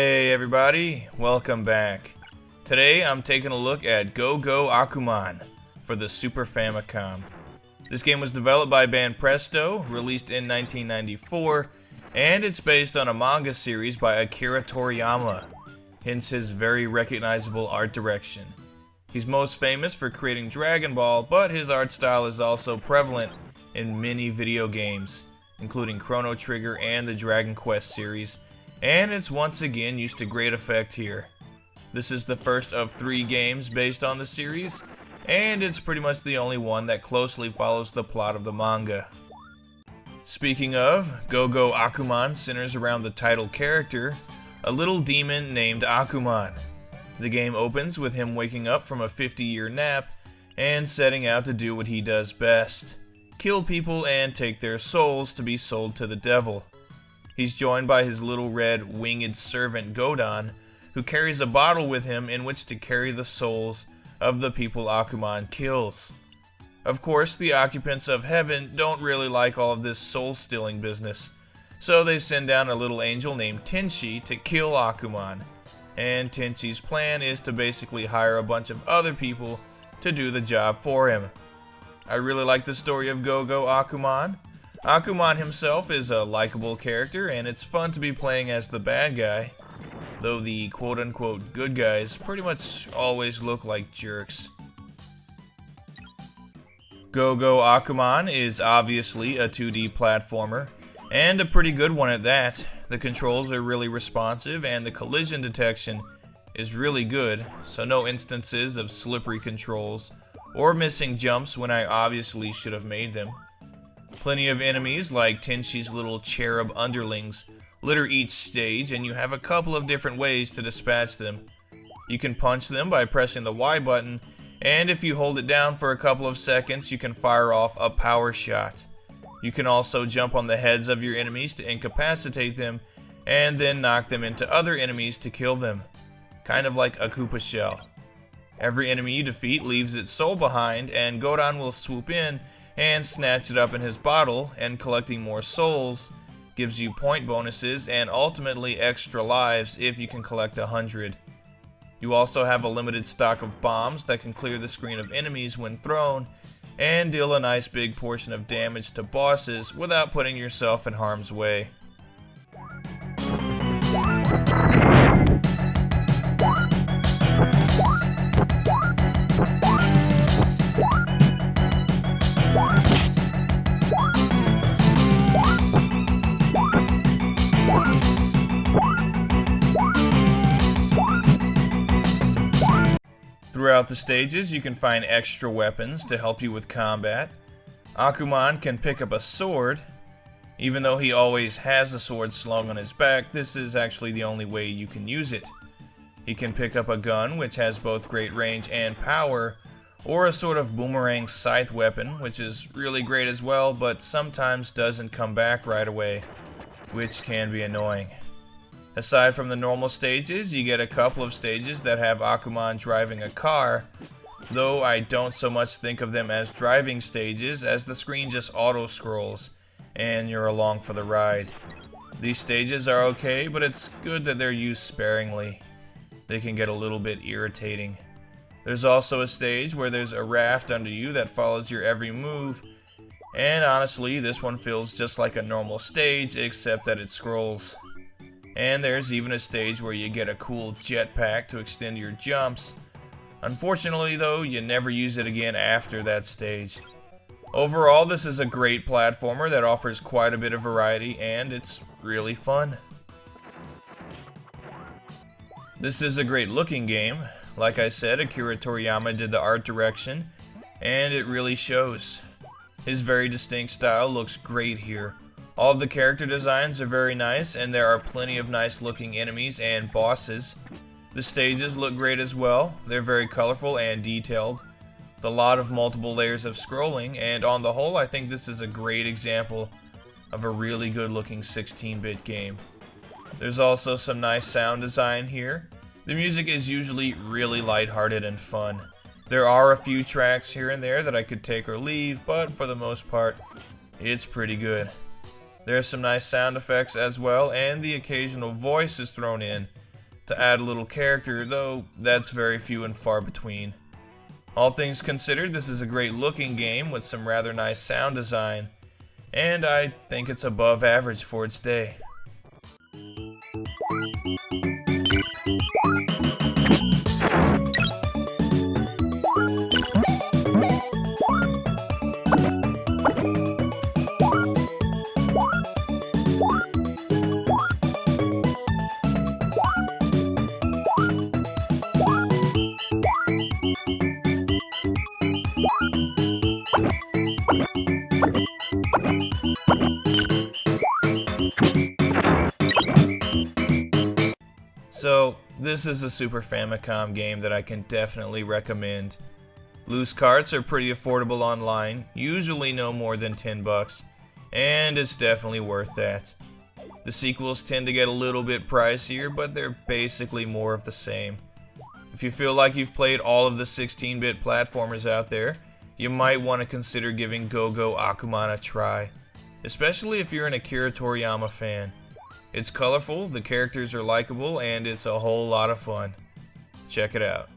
Hey everybody, welcome back. Today I'm taking a look at Go Go Ackman for the Super Famicom. This game was developed by Banpresto, released in 1994, and it's based on a manga series by Akira Toriyama, hence his very recognizable art direction. He's most famous for creating Dragon Ball, but his art style is also prevalent in many video games, including Chrono Trigger and the Dragon Quest series, and it's once again used to great effect here. This is the first of 3 games based on the series, and it's pretty much the only one that closely follows the plot of the manga. Speaking of, Go Go Ackman centers around the title character, a little demon named Ackman. The game opens with him waking up from a 50-year nap and setting out to do what he does best: kill people and take their souls to be sold to the devil. He's joined by his little red winged servant Godon, who carries a bottle with him in which to carry the souls of the people Ackman kills. Of course, the occupants of heaven don't really like all of this soul-stealing business, so they send down a little angel named Tenchi to kill Ackman, and Tenchi's plan is to basically hire a bunch of other people to do the job for him. I really like the story of Go Go Ackman. Ackman himself is a likable character, and it's fun to be playing as the bad guy, though the quote-unquote good guys pretty much always look like jerks. Go Go Ackman is obviously a 2D platformer, and a pretty good one at that. The controls are really responsive, and the collision detection is really good, so no instances of slippery controls or missing jumps when I obviously should have made them. Plenty of enemies, like Tenchi's little cherub underlings, litter each stage, and you have a couple of different ways to dispatch them. You can punch them by pressing the Y button, and if you hold it down for a couple of seconds, you can fire off a power shot. You can also jump on the heads of your enemies to incapacitate them, and then knock them into other enemies to kill them. Kind of like a Koopa shell. Every enemy you defeat leaves its soul behind, and Godon will swoop in and snatch it up in his bottle, and collecting more souls gives you point bonuses and ultimately extra lives if you can collect 100. You also have a limited stock of bombs that can clear the screen of enemies when thrown and deal a nice big portion of damage to bosses without putting yourself in harm's way. Throughout the stages, you can find extra weapons to help you with combat. Ackman can pick up a sword. Even though he always has a sword slung on his back, this is actually the only way you can use it. He can pick up a gun, which has both great range and power, or a sort of boomerang scythe weapon, which is really great as well, but sometimes doesn't come back right away, which can be annoying. Aside from the normal stages, you get a couple of stages that have Ackman driving a car, though I don't so much think of them as driving stages as the screen just auto-scrolls, and you're along for the ride. These stages are okay, but it's good that they're used sparingly. They can get a little bit irritating. There's also a stage where there's a raft under you that follows your every move, and honestly, this one feels just like a normal stage, except that it scrolls. And there's even a stage where you get a cool jetpack to extend your jumps. Unfortunately though, you never use it again after that stage. Overall, this is a great platformer that offers quite a bit of variety, and it's really fun. This is a great looking game. Like I said, Akira Toriyama did the art direction, and it really shows. His very distinct style looks great here. All of the character designs are very nice, and there are plenty of nice looking enemies and bosses. The stages look great as well. They're very colorful and detailed, with a lot of multiple layers of scrolling, and on the whole I think this is a great example of a really good looking 16-bit game. There's also some nice sound design here. The music is usually really lighthearted and fun. There are a few tracks here and there that I could take or leave, but for the most part, it's pretty good. There's some nice sound effects as well, and the occasional voice is thrown in to add a little character, though that's very few and far between. All things considered, this is a great looking game with some rather nice sound design, and I think it's above average for its day. So, this is a Super Famicom game that I can definitely recommend. Loose carts are pretty affordable online, usually no more than $10, and it's definitely worth that. The sequels tend to get a little bit pricier, but they're basically more of the same. If you feel like you've played all of the 16-bit platformers out there, you might want to consider giving Go Go Ackman a try, especially if you're an Akira Toriyama fan. It's colorful, the characters are likable, and it's a whole lot of fun. Check it out.